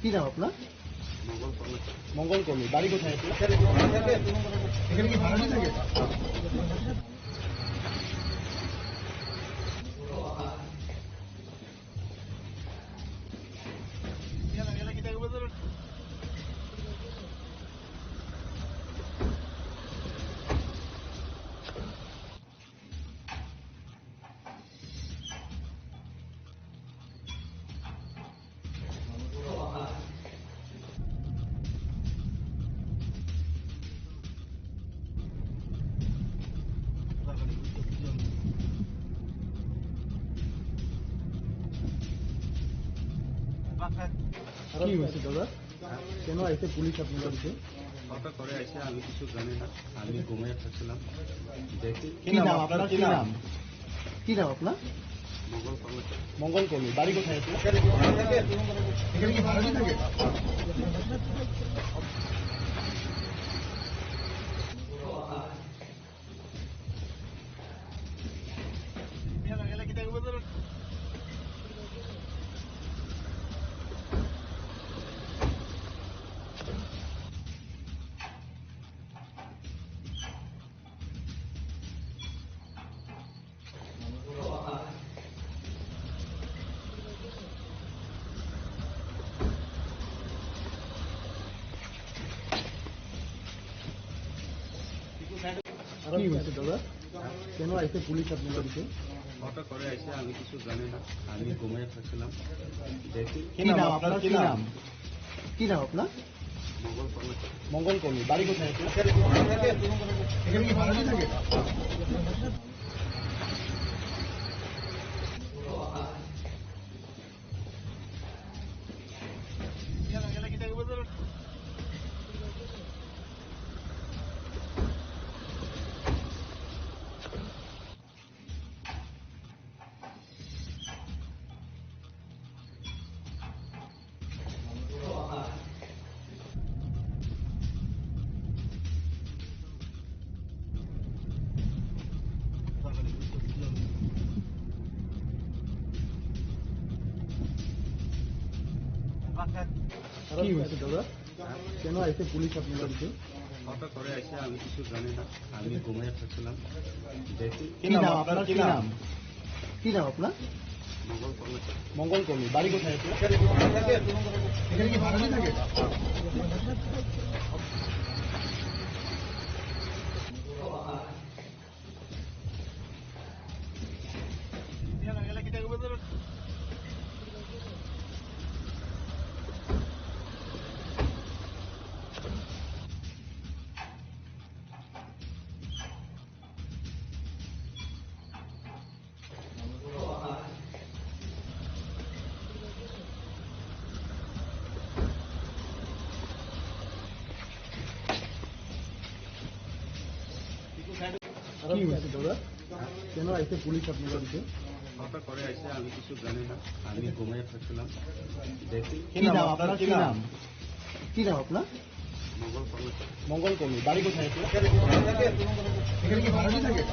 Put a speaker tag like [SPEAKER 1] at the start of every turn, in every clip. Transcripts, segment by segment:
[SPEAKER 1] কি নাম আপনার?
[SPEAKER 2] মঙ্গল কর্মী।
[SPEAKER 1] মঙ্গল কর্মী। বাড়ি কোথায় আপনার? এখানে কি ভাড়া থাকে? কি হয়েছে দাদা? কেন আইসে পুলিশ আপনার বাড়িতে?
[SPEAKER 2] হঠাৎ করে এসে আমি কিছু জানি না, আমি ঘুমিয়ে থাকছিলাম, দেখি
[SPEAKER 1] কি নাম আপনার? কি নাম? কি নাম আপনার?
[SPEAKER 2] মঙ্গল কর্মী।
[SPEAKER 1] মঙ্গল কর্মী। বাড়ি কোথায় আপনার? এখানে কি ভাড়া থাকে? কি হয়েছে দাদা? কেন আইসে পুলিশ আপনার বাড়িতে?
[SPEAKER 2] হঠাৎ করে এসে আমি কিছু জানি না, আমি ঘুমিয়ে থাকছিলাম, দেখি
[SPEAKER 1] কি নাম আপনার? কি নাম? কি নাম আপনার?
[SPEAKER 2] মঙ্গল কর্মী।
[SPEAKER 1] মঙ্গল কর্মী। বাড়ি কোথায় আপনার? এখানে কি ভাড়া থাকে? কি হয়েছে দাদা? কেন আইসে পুলিশ আপনার বাড়িতে?
[SPEAKER 2] হঠাৎ করে এসে আমি কিছু জানি না, আমি ঘুমিয়ে থাকছিলাম, দেখি
[SPEAKER 1] কি নাম আপনার? কি নাম? কি নাম আপনার?
[SPEAKER 2] মঙ্গল কর্মী।
[SPEAKER 1] মঙ্গল কর্মী। বাড়ি কোথায় আপনার? এখানে কি ভাড়া থাকে? কি হয়েছে দাদা? কেন আইসে পুলিশ আপনার বাড়িতে?
[SPEAKER 2] হঠাৎ করে এসে আমি কিছু জানি না, আমি ঘুমিয়ে থাকছিলাম, দেখি
[SPEAKER 1] কি নাম আপনার? কি নাম? কি নাম আপনার?
[SPEAKER 2] মঙ্গল কর্মী।
[SPEAKER 1] মঙ্গল কর্মী। বাড়ি কোথায় আপনার? এখানে কি ভাড়া থাকে?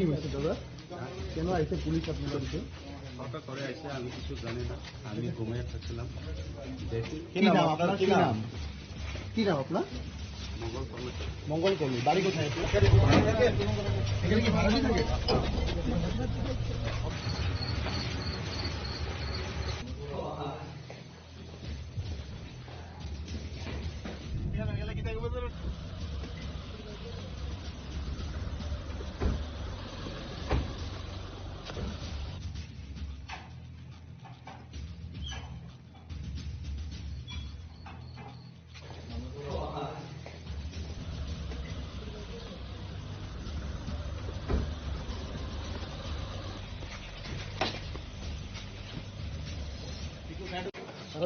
[SPEAKER 1] কি হয়েছে দাদা? কেন আইসে পুলিশ আপনার বাড়িতে?
[SPEAKER 2] হঠাৎ করে এসে আমি কিছু জানি না, আমি ঘুমিয়ে থাকছিলাম, দেখি
[SPEAKER 1] কি নাম আপনার? কি নাম? কি নাম আপনার?
[SPEAKER 2] মঙ্গল কর্মী।
[SPEAKER 1] মঙ্গল কর্মী। বাড়ি কোথায় আপনার? এখানে কি ভাড়া থাকে?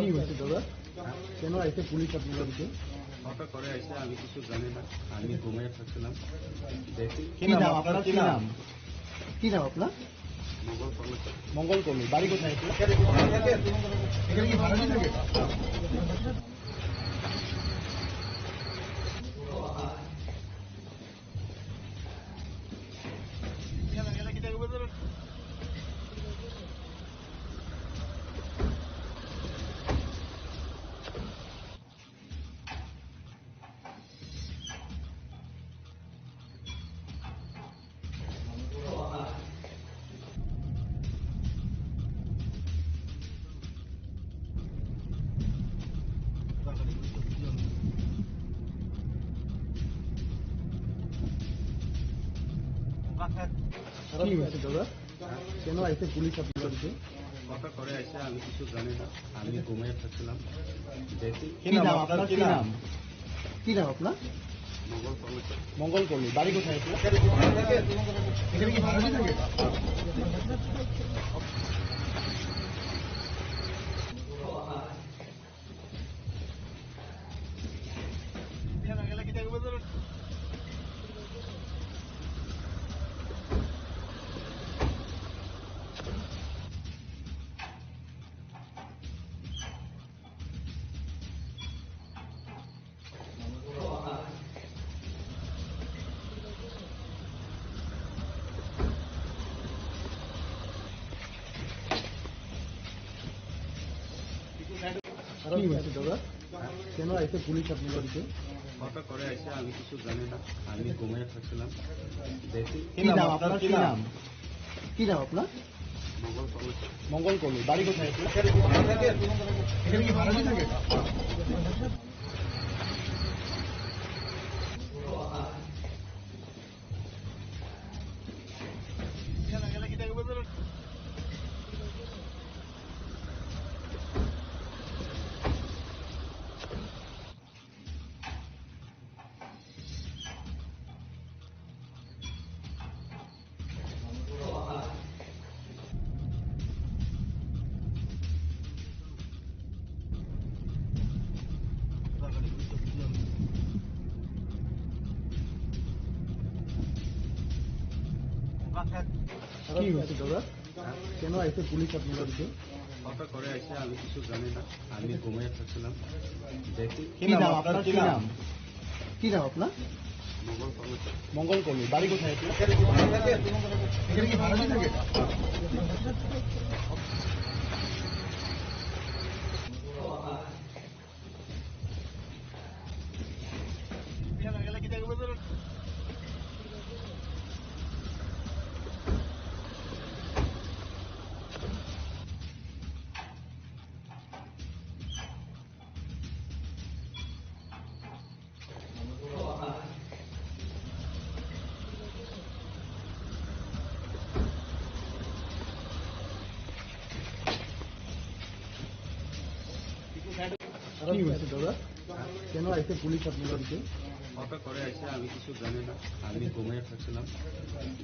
[SPEAKER 1] কি হয়েছে দাদা? কেন আইছে পুলিশ আপনার বাড়িতে?
[SPEAKER 2] হঠাৎ করে এসে আমি কিছু জানি না, আমি ঘুমিয়ে থাকছিলাম, দেখি
[SPEAKER 1] কি নাম আপনার? কি নাম? কি নাম আপনার?
[SPEAKER 2] মোগল কলেজ।
[SPEAKER 1] মঙ্গল কর্মী। বাড়ি কোথায়? এখানে কি ভাড়া থাকে? কি হয়েছে দাদা? কেন আইছে পুলিশ আপনার বাড়িতে?
[SPEAKER 2] হঠাৎ করে এসে আমি কিছু জানি না, আমি ঘুমিয়ে থাকছিলাম, দেখি
[SPEAKER 1] কি নাম আপনার? কি নাম? কি নাম আপনার?
[SPEAKER 2] মোগল কলেজ।
[SPEAKER 1] মঙ্গল কর্মী। বাড়ি কোথায়? এখানে কি ভাড়া থাকে? কি হয়েছে দাদা? কেন আইছে পুলিশ আপনার বাড়িতে?
[SPEAKER 2] হঠাৎ করে এসে আমি কিছু জানি না, আমি ঘুমিয়ে থাকছিলাম, দেখি
[SPEAKER 1] কি নাম আপনার? কি নাম? কি নাম আপনার?
[SPEAKER 2] মোগল কলেজ।
[SPEAKER 1] মঙ্গল কর্মী। বাড়ি কোথায়? এখানে কি ভাড়া থাকে? কি হয়েছে দাদা? কেন আইছে পুলিশ আপনার বাড়িতে?
[SPEAKER 2] হঠাৎ করে এসে আমি কিছু জানি না, আমি ঘুমিয়ে থাকছিলাম, দেখি
[SPEAKER 1] কি নাম আপনার? কি নাম? কি নাম আপনার?
[SPEAKER 2] মোগল কলেজ।
[SPEAKER 1] মঙ্গল কর্মী। বাড়ি কোথায়? এখানে কি ভাড়া থাকে? কি হয়েছে দাদা? কেন আইছে পুলিশ আপনার বাড়িতে?
[SPEAKER 2] হঠাৎ করে এসে আমি কিছু জানি না, আমি ঘুমিয়ে থাকছিলাম,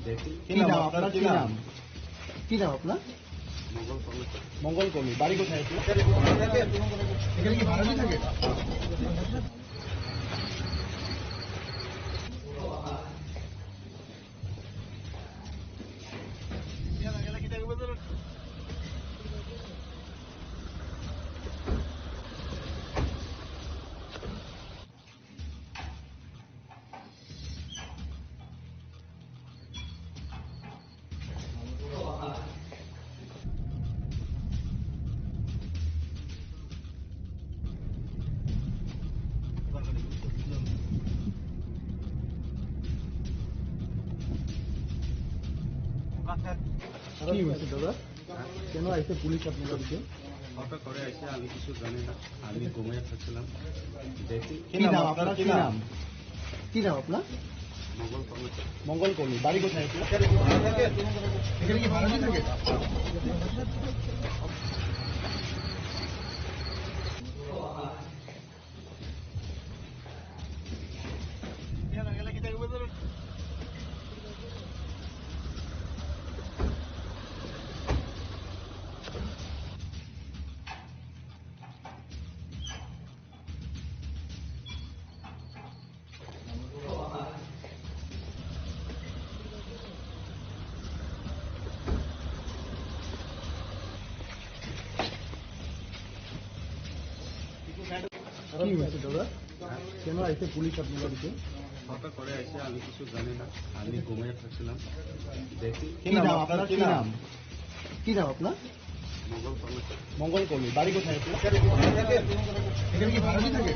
[SPEAKER 2] দেখি
[SPEAKER 1] কি নাম আপনার? কি নাম? কি নাম আপনার?
[SPEAKER 2] মোগল কলেজ।
[SPEAKER 1] মঙ্গল কর্মী। বাড়ি কোথায়? এখানে কি ভাড়া থাকে? কি হয়েছে দাদা? কেন আইছে পুলিশ আপনার বাড়িতে?
[SPEAKER 2] হঠাৎ করে এসে আমি কিছু জানি না, আমি ঘুমিয়ে থাকছিলাম, দেখি
[SPEAKER 1] কি নাম আপনার? কি নাম? কি নাম আপনার?
[SPEAKER 2] মোগল কলেজ।
[SPEAKER 1] মঙ্গল কর্মী। বাড়ি কোথায়? এখানে কি ভাড়া থাকে? হয়েছে দাদা? কেন আইসে পুলিশ আপনার বাড়িতে?
[SPEAKER 2] হঠাৎ করে এসে আমি কিছু জানি না, আমি ঘুমিয়ে থাকছিলাম, দেখি
[SPEAKER 1] কি নাম আপনার? কি নাম? কি নাম আপনার?
[SPEAKER 2] মোগল কলেজ।
[SPEAKER 1] মঙ্গল কর্মী। বাড়ি কোথায় আপনার? এখানে কি ভাড়া থাকে?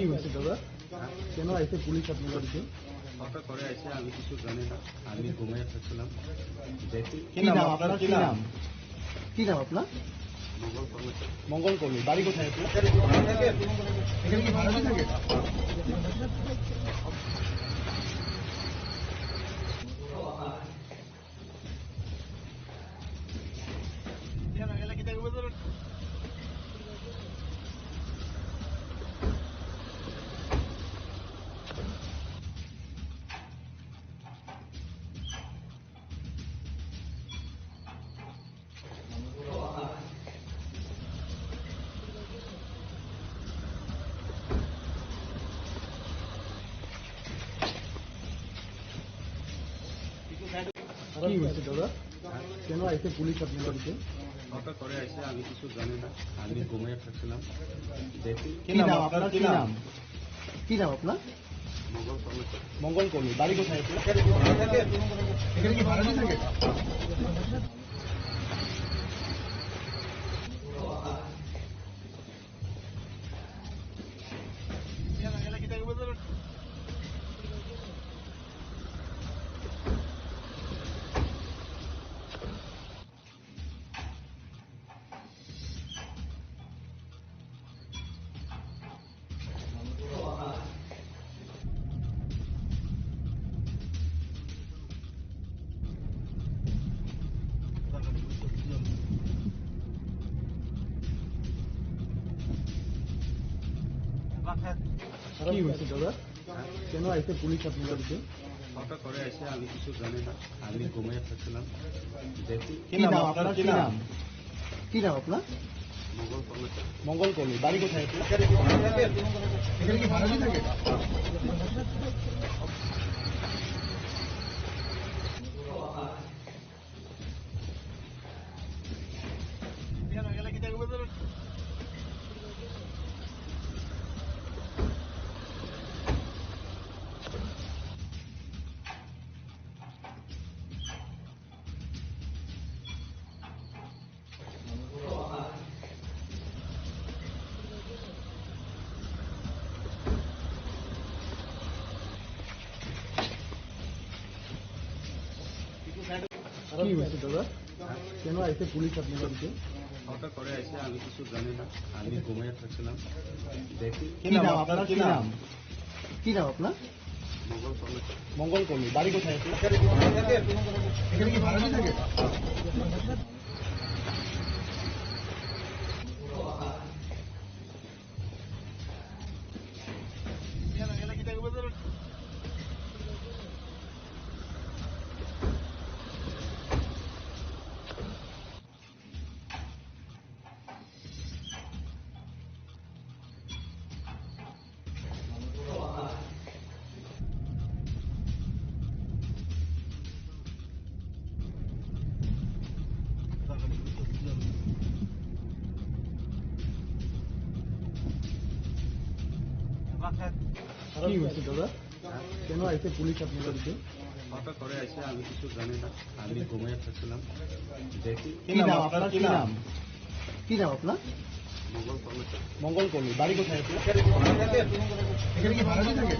[SPEAKER 1] কি হয়েছে দাদা? কেন আইসে পুলিশ আপনার বাড়িতে?
[SPEAKER 2] হঠাৎ করে এসে আমি কিছু জানি না, আমি ঘুমিয়ে থাকছিলাম, দেখি
[SPEAKER 1] কি নাম আপনার? কি নাম? কি নাম আপনার?
[SPEAKER 2] মোগল কলেজ।
[SPEAKER 1] মঙ্গল কর্মী। বাড়ি কোথায় আপনার? এখানে কি ভাড়া থাকে? কি হয়েছে দাদা? কেন আইসে পুলিশ আপনার বাড়িতে?
[SPEAKER 2] হঠাৎ করে এসে আমি কিছু জানি না, আমি ঘুমিয়ে থাকছিলাম, দেখি
[SPEAKER 1] কি নাম আপনার? কি নাম? কি নাম আপনার?
[SPEAKER 2] মোগল কলেজ।
[SPEAKER 1] মঙ্গল কর্মী। বাড়ি কোথায় আপনার? এখানে কি ভাড়া থাকে? কি হয়েছে দাদা? কেন আইসে পুলিশ আপনার বাড়িতে?
[SPEAKER 2] হঠাৎ করে এসে আমি কিছু জানি না, আমি ঘুমিয়ে থাকছিলাম, দেখি
[SPEAKER 1] কি নাম আপনার? কি নাম? কি নাম আপনার?
[SPEAKER 2] মোগল কলেজ।
[SPEAKER 1] মঙ্গল কর্মী। বাড়ি কোথায় আপনার? এখানে কি ভাড়া থাকে? কি হয়েছে দাদা? কেন আইসে পুলিশ আপনার বাড়িতে?
[SPEAKER 2] হঠাৎ করে এসে আমি কিছু জানি না, আমি ঘুমিয়ে থাকছিলাম, দেখি
[SPEAKER 1] কি নাম আপনার? কি নাম? কি নাম আপনার?
[SPEAKER 2] মোগল কলেজ।
[SPEAKER 1] মঙ্গল কর্মী। বাড়ি কোথায় আপনার? এখানে কি ভাড়া থাকে? কি হয়েছে দাদা? কেন আইসে পুলিশ আপনার বাড়িতে?
[SPEAKER 2] হঠাৎ করে এসে আমি কিছু জানি না, আমি ঘুমিয়ে থাকছিলাম, দেখি
[SPEAKER 1] কি নাম আপনার? কি নাম? কি নাম আপনার?
[SPEAKER 2] মোগল কলেজ।
[SPEAKER 1] মঙ্গল কর্মী। বাড়ি কোথায় আপনার? এখানে কি ভাড়া থাকে?